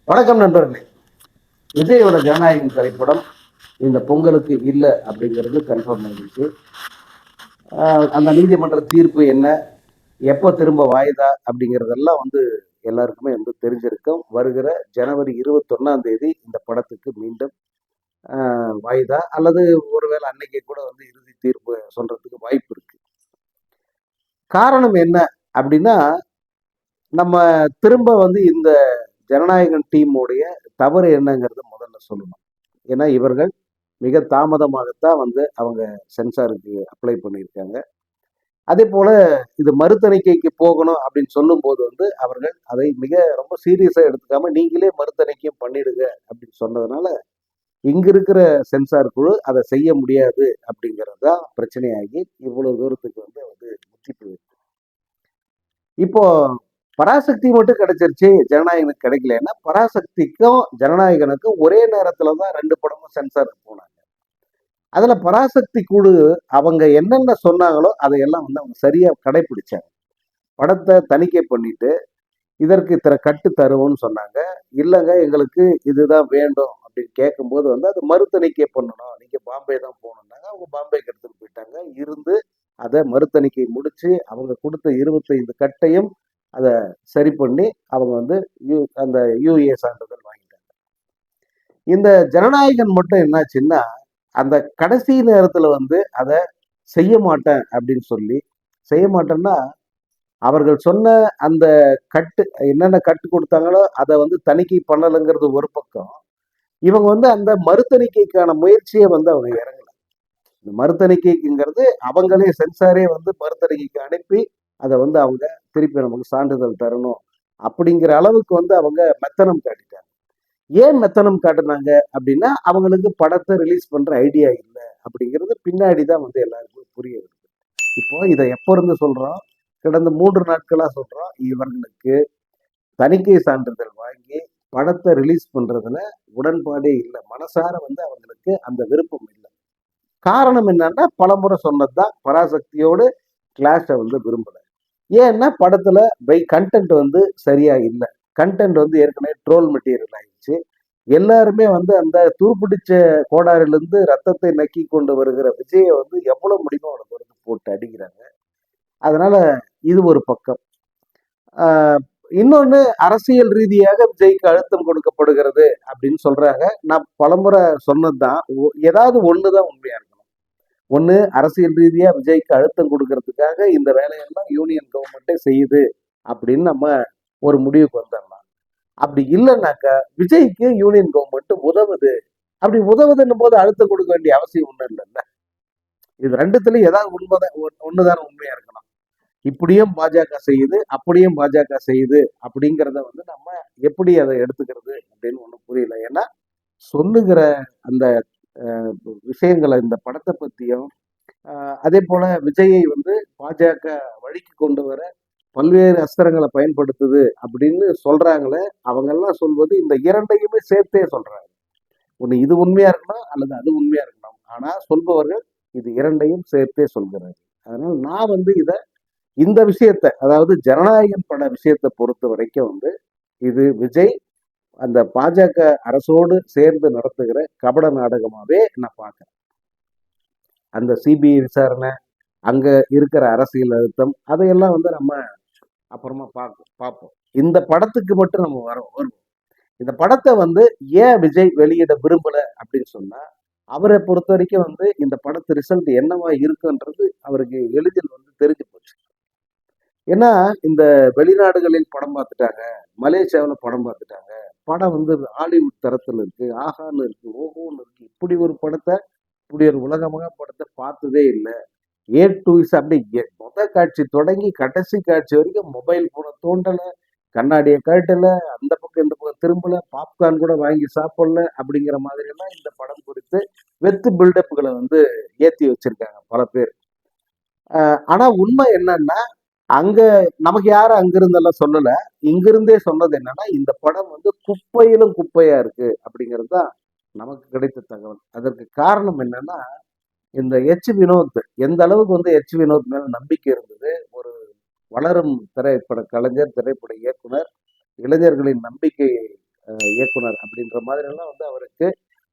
வணக்கம் நண்பர்களே. விஜயோட ஜனநாயகம் திரைப்படம் இந்த பொங்கலுக்கு இல்லை அப்படிங்கிறது கன்ஃபார்ம் ஆகிடுச்சு. அந்த நீதிமன்ற தீர்ப்பு என்ன, எப்போ திரும்ப வாய்தா அப்படிங்கிறதெல்லாம் எல்லாருக்குமே தெரிஞ்சிருக்கும். வருகிற ஜனவரி 21ஆம் தேதி இந்த படத்துக்கு மீண்டும் வாய்தா அல்லது ஒருவேளை அன்னைக்கு கூட இறுதி தீர்ப்பு சொல்றதுக்கு வாய்ப்பு இருக்கு. காரணம் என்ன அப்படின்னா, நம்ம திரும்ப இந்த ஜனநாயகன் டீமுடைய தவறு என்னங்கிறத முதல்ல சொல்லணும். ஏன்னா இவர்கள் மிக தாமதமாகத்தான் அவங்க சென்சாருக்கு அப்ளை பண்ணியிருக்காங்க. அதே போல இது மறுதணிக்கைக்கு போகணும் அப்படின்னு சொல்லும் போது அவர்கள் அதை ரொம்ப சீரியஸா எடுத்துக்காம நீங்களே மறுதணிக்கையும் பண்ணிடுங்க அப்படின்னு சொன்னதுனால இங்க இருக்கிற சென்சார் குழு அதை செய்ய முடியாது அப்படிங்கிறது தான் பிரச்சனையாகி இவ்வளவு தூரத்துக்கு முத்தி போயிருக்கு. இப்போ பராசக்தி மட்டும் கிடைச்சிருச்சு, ஜனநாயகனுக்கு கிடைக்கலன்னா பராசக்திக்கும் ஜனநாயகனுக்கும் ஒரே நேரத்துல தான் 2 படமும் சென்சாருக்கு போனாங்க. அதுல பராசக்தி குழு அவங்க என்னென்ன சொன்னாங்களோ அதையெல்லாம் அவங்க சரியா கடைபிடிச்சாங்க. படத்தை தணிக்கை பண்ணிட்டு இதற்கு இத்தனை கட்டு தருவோம்னு சொன்னாங்க. இல்லைங்க எங்களுக்கு இதுதான் வேண்டும் அப்படின்னு கேட்கும்போது அது மறுதணிக்கை பண்ணணும், நீங்க பாம்பே தான் போகணும்னாங்க. அவங்க பாம்பேக்கு எடுத்துட்டு போயிட்டாங்க. இருந்து அதை மறுதணிக்கை முடிச்சு அவங்க கொடுத்த 25 கட்டையும் அதை சரி பண்ணி அவங்க அந்த யூஏ சான்றிதழ் வாங்கிட்டாங்க. இந்த ஜனநாயகன் மட்டும் என்னாச்சுன்னா அந்த கடைசி நேரத்துல அதை செய்ய மாட்டேன் அப்படின்னு சொல்லி, செய்ய மாட்டேன்னா அவர்கள் சொன்ன அந்த கட்டு என்னென்ன கட்டு கொடுத்தாங்களோ அதை தணிக்கை பண்ணலைங்கிறது ஒரு பக்கம். இவங்க அந்த மறுதணிக்கைக்கான முயற்சியை அவங்க இறங்கல. இந்த மறுதணிக்கைங்கிறது அவங்களே சென்சாரே மறுதணிக்கைக்கு அனுப்பி அதை அவங்க திருப்பி நமக்கு சான்றிதழ் தரணும் அப்படிங்கிற அளவுக்கு அவங்க மெத்தனம் காட்டிட்டாங்க. ஏன் மெத்தனம் காட்டுனாங்க அப்படின்னா அவங்களுக்கு படத்தை ரிலீஸ் பண்ற ஐடியா இல்லை அப்படிங்கிறது பின்னாடிதான் எல்லாருக்கும் புரிய வருது. இப்போ இதை எப்போ இருந்து சொல்றோம், கடந்த 3 நாட்களா சொல்றோம். இவர்களுக்கு தணிக்கை சான்றிதழ் வாங்கி படத்தை ரிலீஸ் பண்றதுல உடன்பாடே இல்லை. மனசார அவங்களுக்கு அந்த விருப்பம் இல்லை. காரணம் என்னன்னா பலமுறை சொன்னதுதான், பராசக்தியோடு கிளாஷை விரும்பல. ஏன்னா படத்துல கண்டென்ட் சரியா இல்லை. கண்டென்ட் ஏற்கனவே ட்ரோல் மெட்டீரியல் ஆயிடுச்சு. எல்லாருமே அந்த துருப்பிடிச்ச கோடாரிலிருந்து ரத்தத்தை நக்கி கொண்டு வருகிற விஜயை எவ்வளவு முடியுமோ அவனுக்கு போட்டு அடிக்கிறாங்க. அதனால இது ஒரு பக்கம். இன்னொன்னு, அரசியல் ரீதியாக விஜய்க்கு அழுத்தம் கொடுக்கப்படுகிறது அப்படின்னு சொல்றாங்க. நான் பலமுறை சொன்னதுதான், ஏதாவது ஒண்ணுதான் உண்மையா இருக்கணும். ஒண்ணு, அரசியல் ரீதியா விஜய்க்கு அழுத்தம் கொடுக்கறதுக்காக இந்த வேலையெல்லாம் யூனியன் கவர்மெண்டே செய்யுது அப்படின்னு நம்ம ஒரு முடிவுக்கு வந்துடலாம். அப்படி இல்லைன்னாக்கா விஜய்க்கு யூனியன் கவர்மெண்ட் உதவுது. அப்படி உதவுதுன்னும் போது அழுத்தம் கொடுக்க வேண்டிய அவசியம் ஒண்ணும் இல்லைல்ல. இது ரெண்டுத்துலயும் ஏதாவது உண்மைதான், ஒண்ணுதானே உண்மையா இருக்கணும். இப்படியும் பாஜக செய்யுது, அப்படியும் பாஜக செய்யுது அப்படிங்கிறத நம்ம எப்படி அதை எடுத்துக்கிறது அப்படின்னு ஒண்ணும் புரியல. ஏன்னா சொல்லுகிற அந்த விஷயங்களை இந்த படத்தை பத்தியும் அதே போல விஜயை பாஜக வழிக்கு கொண்டு வர பல்வேறு அஸ்திரங்களை பயன்படுத்துது அப்படின்னு சொல்றாங்களே, அவங்கெல்லாம் சொல்வது இந்த இரண்டையுமே சேர்த்தே சொல்றாங்க. ஒண்ணு இது உண்மையா இருக்கணும் அல்லது அது உண்மையா இருக்கணும். ஆனா சொல்பவர்கள் இது இரண்டையும் சேர்த்தே சொல்கிறார்கள். அதனால நான் இத இந்த விஷயத்த, அதாவது ஜனநாயகன் பட விஷயத்தை பொறுத்த வரைக்கும் இது விஜய் அந்த பாஜக அரசோடு சேர்ந்து நடத்துகிற கபட நாடகமாவே நான் பார்க்கிறேன். அந்த சிபிஐ விசாரணை, அங்க இருக்கிற அரசியல் அழுத்தம், அதையெல்லாம் நம்ம அப்புறமா பார்ப்போம். இந்த படத்துக்கு மட்டும் நம்ம வருவோம். இந்த படத்தை ஏன் விஜய் வெளியிட விரும்பல அப்படின்னு சொன்னா, அவரை பொறுத்த வரைக்கும் இந்த படத்து ரிசல்ட் என்னவா இருக்குன்றது அவருக்கு எளிதில் தெரிஞ்சு போச்சு. ஏன்னா இந்த வெளிநாடுகளில் படம் பார்த்துட்டாங்க, மலேசியாவில் படம் பார்த்துட்டாங்க. படம் ஹாலிவுட் தரத்துல இருக்கு, ஆஹான்னு இருக்கு, ஓஹோன்னு இருக்கு. இப்படி ஒரு படத்தை, இப்படி ஒரு உலகமாக படத்தை பார்த்ததே இல்லை. ஏ டு இஸ் அப்படி முதல் காட்சி தொடங்கி கடைசி காட்சி வரைக்கும் மொபைல் போனை தோண்டல, கண்ணாடியை கழட்டல, அந்த பக்கம் இந்த பக்கம் திரும்பல, பாப்கார்ன் கூட வாங்கி சாப்பிடல. அப்படிங்கிற மாதிரி எல்லாம் இந்த படம் குறித்து வெத்து பில்டப்புகளை ஏத்தி வச்சிருக்காங்க பல பேர். ஆனா உண்மை என்னன்னா, அங்க நமக்கு யாரும் அங்கிருந்தெல்லாம் சொல்லல. இங்கிருந்தே சொன்னது என்னன்னா, இந்த படம் குப்பையிலும் குப்பையா இருக்கு அப்படிங்கிறது தான் நமக்கு கிடைத்த தகவல். அதற்கு காரணம் என்னன்னா, இந்த வினோத் எந்த அளவுக்கு வினோத் மேல நம்பிக்கை இருந்தது. ஒரு வளரும் திரைப்பட கலைஞர், திரைப்பட இயக்குனர், இளைஞர்களின் நம்பிக்கையை இயக்குனர் அப்படின்ற மாதிரி எல்லாம் வந்து அவருக்கு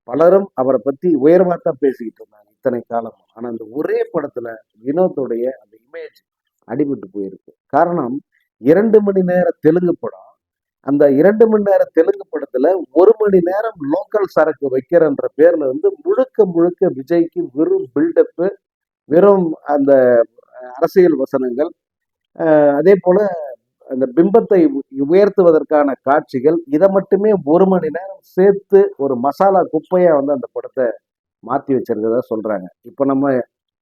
பலரும் அவரை பத்தி உயர்வா தான் பேசிக்கிட்டு இருந்தாங்க இத்தனை காலமும். ஆனா இந்த ஒரே படத்துல வினோத்துடைய அந்த இமேஜ் அடிபட்டு போயிருக்கு. காரணம் 2 மணி நேர தெலுங்கு படம். அந்த 2 மணி நேர தெலுங்கு படத்துல 1 மணி நேரம் லோக்கல் சரக்கு வைக்கிறன்ற பேர்ல வந்து முழுக்க முழுக்க விஜய்க்கு வெறும் பில்டப், வெறும் அந்த அரசியல் வசனங்கள், அதே போல அந்த பிம்பத்தை உயர்த்துவதற்கான காட்சிகள், இதை மட்டுமே 1 மணி நேரம் சேர்த்து ஒரு மசாலா குப்பையா வந்து அந்த படத்தை மாத்தி வச்சிருக்கிறதா சொல்றாங்க. இப்ப நம்ம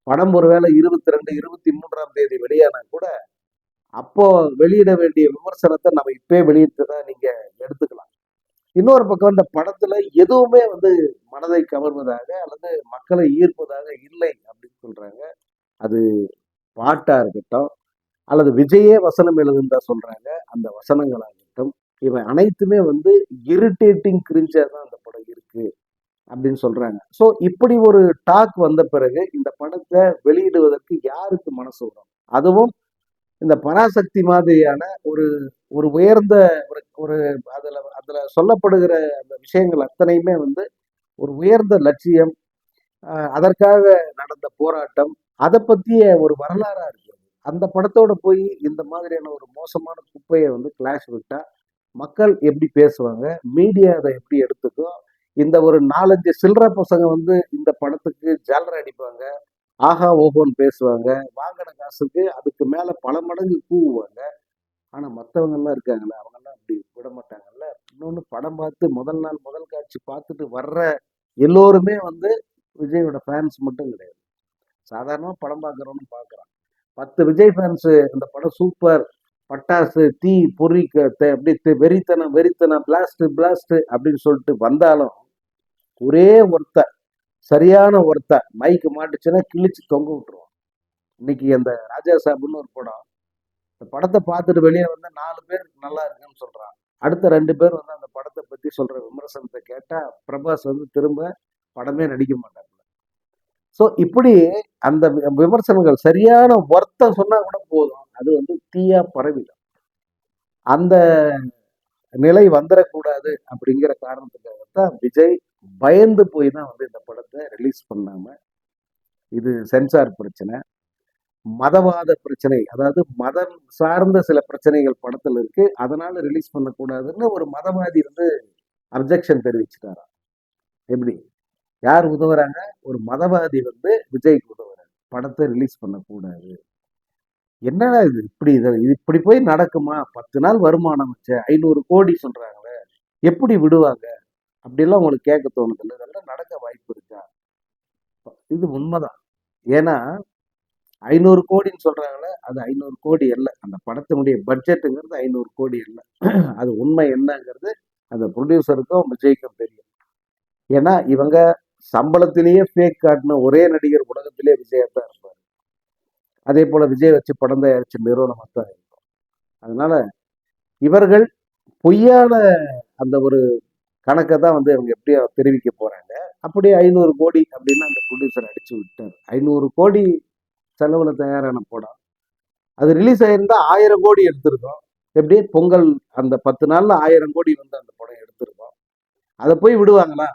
படம் ஒருவேளை 22, 23ஆம் தேதி வெளியானா கூட அப்போ வெளியிட வேண்டிய விமர்சனத்தை நம்ம இப்பே வெளியிட்டுதான் நீங்க எடுத்துக்கலாம். இன்னொரு பக்கம் இந்த படத்துல எதுவுமே வந்து மனதை கவர்வதாக அல்லது மக்களை ஈர்ப்பதாக இல்லை அப்படின்னு சொல்றாங்க. அது பாட்டா இருக்கட்டும் அல்லது விஜயே வசனம் எழுதுன்னு சொல்றாங்க. அந்த வசனங்களாகட்டும் இவை அனைத்துமே வந்து இரிட்டேட்டிங் கிரிஞ்சா தான் அந்த படம் இருக்கு அப்படின்னு சொல்றாங்க. ஸோ இப்படி ஒரு டாக் வந்த பிறகு இந்த படத்தை வெளியிடுவதற்கு யாருக்கு மனசு வரும்? அதுவும் இந்த பராசக்தி மாதிரியான ஒரு ஒரு உயர்ந்த ஒரு ஒரு அதுல அதுல சொல்லப்படுகிற அந்த விஷயங்கள் அத்தனையுமே வந்து ஒரு உயர்ந்த லட்சியம், அதற்காக நடந்த போராட்டம், அதை பத்திய ஒரு வரலாறா இருக்கு. அந்த படத்தோட போய் இந்த மாதிரியான ஒரு மோசமான குப்பையை வந்து கிளாஷ் விட்டா மக்கள் எப்படி பேசுவாங்க, மீடியா அதை எப்படி எடுத்துக்கும்? இந்த ஒரு 4-5 சில்லற பசங்க வந்து இந்த படத்துக்கு ஜாலர் அடிப்பாங்க, ஆஹா ஓஹோன்னு பேசுவாங்க, வாங்கின காசுக்கு அதுக்கு மேல பல மடங்கு கூவுவாங்க. ஆனா மத்தவங்க எல்லாம் இருக்காங்கல்ல, அவங்க எல்லாம் அப்படி விட மாட்டாங்கல்ல. இன்னொன்னு படம் பார்த்து முதல் நாள் முதல் காட்சி பார்த்துட்டு வர்ற எல்லோருமே வந்து விஜயோட ஃபேன்ஸ் மட்டும் கிடையாது. சாதாரணமா படம் பார்க்குறவனும் பார்க்குறான். 10 விஜய் ஃபேன்ஸ் இந்த படம் சூப்பர், பட்டாசு, தீ, பொறி, அப்படி வெறித்தனம் வெறித்தனம், பிளாஸ்ட் பிளாஸ்ட் அப்படின்னு சொல்லிட்டு வந்தாலும் ஒரே ஒருத்த சரியான ஒருத்த மைக்கு மாட்டுச்சுன்னா கிழிச்சு தொங்க விட்டுருவான். இன்னைக்கு அந்த ராஜா சாஹிப்னு ஒரு படம், இந்த படத்தை பார்த்துட்டு வெளியே வந்து 4 பேர் நல்லா இருக்குன்னு சொல்றான். அடுத்த 2 பேர் வந்து அந்த படத்தை பத்தி சொல்ற விமர்சனத்தை கேட்டா பிரபாஸ் வந்து திரும்ப படமே நடிக்க மாட்டாங்க. ஸோ இப்படி அந்த விமர்சனங்கள் சரியான ஒர்த்தம் சொன்னா கூட போதும், அது வந்து தீயா பரவிடும். அந்த நிலை வந்துடக்கூடாது அப்படிங்கிற காரணத்துக்காகத்தான் விஜய் பயந்து போய் தான் வந்து இந்த படத்தை ரிலீஸ் பண்ணாம, இது சென்சார் பிரச்சனை, மதவாத பிரச்சனை, அதாவது மதம் சார்ந்த சில பிரச்சனைகள் படத்துல இருக்கு, அதனால ரிலீஸ் பண்ணக்கூடாதுன்னு ஒரு மதவாதி வந்து அப்ஜெக்ஷன் தெரிவிச்சுட்டாராம். எப்படி யார் உதவுறாங்க? ஒரு மதவாதி வந்து விஜய்க்கு உதவுறாங்க, படத்தை ரிலீஸ் பண்ணக்கூடாது. என்னடா இது இப்படி இது இப்படி போய் நடக்குமா? 10 நாள் வருமானம் வச்ச 500 கோடி சொல்றாங்களே, எப்படி விடுவாங்க? அப்படிலாம் உங்களுக்கு கேட்க தோணுது இல்லை? இதெல்லாம் நடக்க வாய்ப்பு இருக்கா? இது உண்மைதான். ஏன்னா 500 கோடின்னு சொல்றாங்களே, அது 500 கோடி அல்ல. அந்த படத்தினுடைய பட்ஜெட்டுங்கிறது 500 கோடி அல்ல. அது உண்மை என்னங்கிறது அந்த ப்ரொடியூசருக்கும் விஜய்க்கும் தெரியும். ஏன்னா இவங்க சம்பளத்திலேயே ஃபேக் காட்டின ஒரே நடிகர் உலகத்திலே விஜயா தான் இருப்பார். அதே போல விஜய் வச்சு படம் தயாரிச்ச நிறுவனமாக தான் இருக்கும். அதனால இவர்கள் பொய்யான அந்த ஒரு கணக்கை தான் வந்து அவங்க எப்படி தெரிவிக்க போறாங்க. அப்படியே 500 கோடி அப்படின்னு அந்த ப்ரொடியூசர் அடிச்சு விட்டார். 500 கோடி செலவுல தயாரான படம், அது ரிலீஸ் ஆயிருந்தா 1000 கோடி எடுத்திருக்கோம். எப்படி பொங்கல் அந்த 10 நாள்ல 1000 கோடி வந்து அந்த படம் எடுத்திருக்கோம். அதை போய் விடுவாங்களா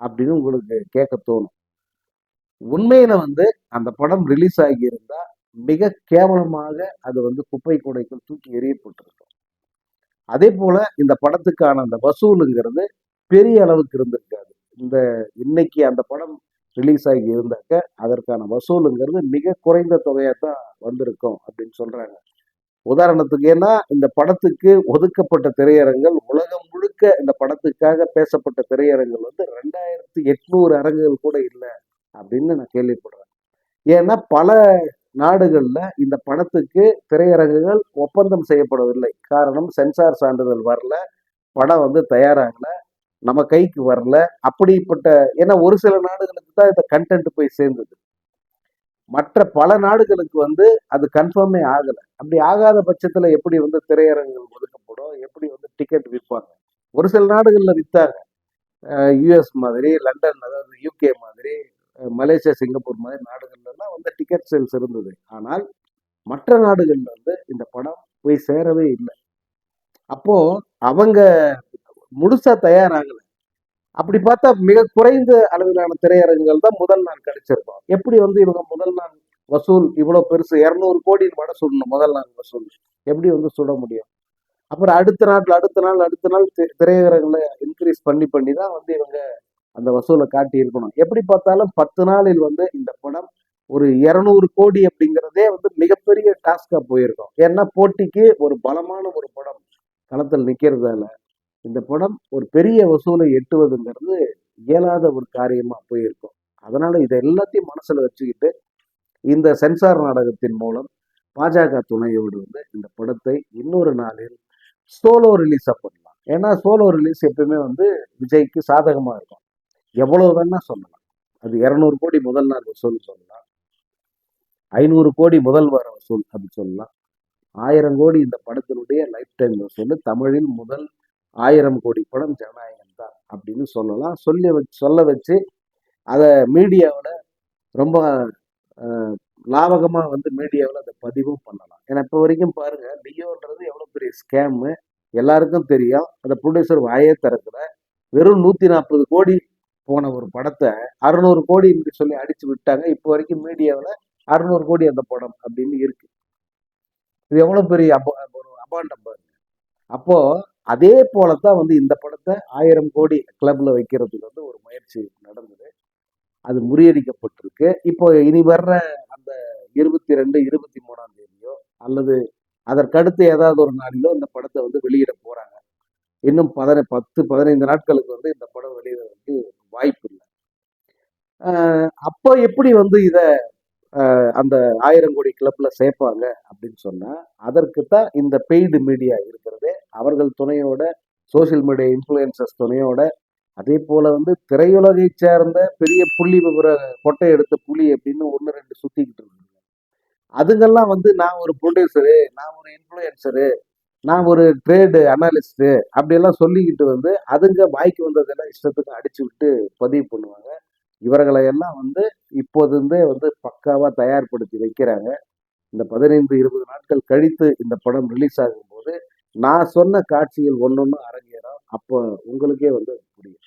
அப்படின்னு உங்களுக்கு கேட்க தோணும். உண்மையில வந்து அந்த படம் ரிலீஸ் ஆகி இருந்தா மிக கேவலமாக அது வந்து குப்பை கூடைக்குள் தூக்கி எறியப்பட்டிருக்கும். அதே போல இந்த படத்துக்கான அந்த வசூலுங்கிறது பெரிய அளவுக்கு இருந்திருக்காது. இந்த இன்னைக்கு அந்த படம் ரிலீஸ் ஆகி இருந்தாக்க அதற்கான வசூலுங்கிறது மிக குறைந்த தொகையா தான் வந்திருக்கும் அப்படின்னு சொல்றாங்க. உதாரணத்துக்கு, ஏன்னா இந்த படத்துக்கு ஒதுக்கப்பட்ட திரையரங்கள் உலகம் முழுக்க இந்த படத்துக்காக பேசப்பட்ட திரையரங்கள் வந்து 2800 அரங்குகள் கூட இல்லை அப்படின்னு நான் கேள்விப்படுறேன். ஏன்னா பல நாடுகள்ல இந்த படத்துக்கு திரையரங்குகள் ஒப்பந்தம் செய்யப்படவில்லை. காரணம் சென்சார் சான்றிதழ் வரல, படம் வந்து தயாராகல, நம்ம கைக்கு வரல. அப்படிப்பட்ட, ஏன்னா ஒரு சில நாடுகளுக்கு தான் இந்த கண்டென்ட் போய் சேர்ந்தது, மற்ற பல நாடுகளுக்கு வந்து அது கன்ஃபார்மே ஆகல. அப்படி ஆகாத பட்சத்துல எப்படி வந்து திரையரங்குகள் ஒதுக்கப்படும், எப்படி வந்து டிக்கெட் விற்பாங்க? ஒரு சில நாடுகள்ல வித்தாங்க, யுஎஸ் மாதிரி, லண்டன், அதாவது யூகே மாதிரி, மலேசியா, சிங்கப்பூர் மாதிரி நாடுகள்ல எல்லாம் வந்து டிக்கெட் சேல்ஸ் இருந்தது. ஆனால் மற்ற நாடுகள்ல வந்து இந்த படம் போய் சேரவே இல்லை. அப்போ அவங்க முழுசா தயாராகல. அப்படி பார்த்தா மிக குறைந்த அளவிலான திரையரங்குகள் தான் முதல் நாள் கிடைச்சிருக்கும். எப்படி வந்து இவங்க முதல் நாள் வசூல் இவ்வளவு பெருசு 200 கோடி வடை சுடணும் முதல் நாள் வசூல், எப்படி வந்து சுட முடியும்? அப்புறம் அடுத்த நாள் திரையரங்குல இன்க்ரீஸ் பண்ணி பண்ணி தான் வந்து இவங்க அந்த வசூலை காட்டி இருக்கணும். எப்படி பார்த்தாலும் 10 நாளில் வந்து இந்த படம் ஒரு 200 கோடி அப்படிங்கிறதே வந்து மிகப்பெரிய டாஸ்கா போயிருக்கும். ஏன்னா போட்டிக்கு ஒரு பலமான ஒரு படம் களத்தில் நிக்கிறதால இந்த படம் ஒரு பெரிய வசூலை எட்டுவதுங்கிறது இயலாத ஒரு காரியமா போயிருக்கும். அதனால இதை எல்லாத்தையும் மனசுல வச்சுக்கிட்டு இந்த சென்சார் நாடகத்தின் மூலம் பாஜக துணையோடு வந்து இந்த படத்தை இன்னொரு நாளில் சோலோ ரிலீஸா பண்ணலாம். ஏன்னா சோலோ ரிலீஸ் எப்பவுமே வந்து விஜய்க்கு சாதகமா இருக்கும். எவ்வளவு வேணா சொல்லலாம். அது 200 கோடி முதல் நாள் வசூல் சொல்லலாம், 500 கோடி முதல் வார வசூல் அப்படி சொல்லலாம், 1000 கோடி இந்த படத்தினுடைய லைஃப் டைம் வசூல், தமிழில் முதல் 1000 கோடி படம் ஜனநாயகம் தான் அப்படின்னு சொல்லலாம். சொல்ல வச்சு அதை மீடியாவில் ரொம்ப லாபகமா வந்து மீடியாவில் அதை பதிவும் பண்ணலாம். ஏன்னா இப்போ வரைக்கும் பாருங்க, லியோன்றது எவ்வளவு பெரிய ஸ்கேமு எல்லாருக்கும் தெரியும். அந்த ப்ரொடியூசர் வாயே திறக்கல. வெறும் 140 கோடி போன ஒரு படத்தை 600 கோடி சொல்லி அடிச்சு விட்டாங்க. இப்போ வரைக்கும் மீடியாவில் 600 கோடி அந்த படம் அப்படின்னு இருக்கு. இது எவ்வளவு பெரிய ஒரு அபாண்டம் பாருங்க. அப்போ அதே போலத்தான் வந்து இந்த படத்தை 1000 கோடி கிளப்ல வைக்கிறதுக்கு வந்து ஒரு முயற்சி நடந்தது. அது முறியடிக்கப்பட்டிருக்கு. இப்போ இனி வர்ற அந்த 22, 23ஆம் தேதியோ அல்லது அதற்கடுத்து ஏதாவது ஒரு நாளிலோ இந்த படத்தை வந்து வெளியிட போறாங்க. இன்னும் 10, 15 நாட்களுக்கு வந்து இந்த படம் வெளியிடறதுக்கு வாய்ப்பு இல்லை. அப்போ எப்படி வந்து இத அந்த 1000 கோடி கிளப்ல சேர்ப்பாங்க அப்படின்னு சொன்னா, அதற்குத்தான் இந்த பெய்டு மீடியா இருக்கிறது. அவர்கள் துணையோட, சோசியல் மீடியா இன்ஃபுளுசர்ஸ் துணையோட, அதே போல வந்து திரையுலகை சேர்ந்த பெரிய புள்ளி விவர கொட்டை எடுத்த புலி அப்படின்னு 1, 2 சுத்திக்கிட்டு இருக்காங்க. அதுங்கெல்லாம் வந்து நான் ஒரு ப்ரொடியூசரு, நான் ஒரு இன்ஃபுளுசரு, நான் ஒரு ட்ரேடு அனாலிஸ்ட் அப்படியெல்லாம் சொல்லிக்கிட்டு வந்து அதுங்க வாய்க்கு வந்ததெல்லாம் இஷ்டத்துக்கு அடிச்சு விட்டு பதிவு பண்ணுவாங்க. இவர்களை எல்லாம் வந்து இப்போதுந்தே வந்து பக்காவா தயார்படுத்தி வைக்கிறாங்க. இந்த 15, 20 நாட்கள் கழித்து இந்த படம் ரிலீஸ் ஆகும்போது நான் சொன்ன காட்சிகள் ஒன்னொன்னு அரங்கேறும். அப்போ உங்களுக்கே வந்து புரியும்.